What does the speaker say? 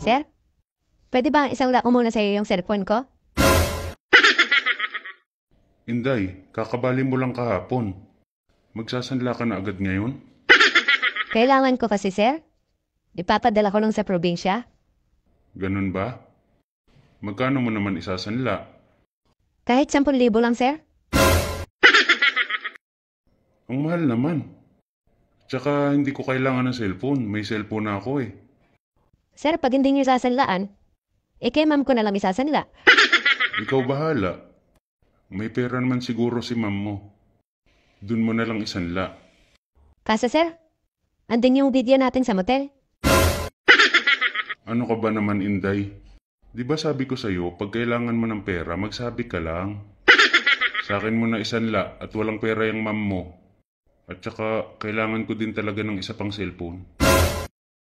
Sir, pwede ba isaula ko muna sa'yo yung cellphone ko? Inday, kakabali mo lang kahapon. Magsasanla ka na agad ngayon? Kailangan ko kasi, sir. Ipapadala ko lang sa probinsya. Ganun ba? Magkano mo naman isasanla? Kahit 10,000 lang, sir. Ang mahal naman. Tsaka hindi ko kailangan ng cellphone. May cellphone na ako eh. Sir, pag hindi niyo sasanlaan, kay ma'am ko na lang isasanla. Ikaw bahala. May pera naman siguro si ma'am mo. Dun mo na lang isanla. Kaso, sir, andun yung video natin sa motel. Ano ka ba naman, Inday? Di ba sabi ko sa'yo, pag kailangan mo ng pera, magsabi ka lang. Sa akin mo na isanla at walang pera yung ma'am mo. At saka, kailangan ko din talaga ng isa pang cellphone.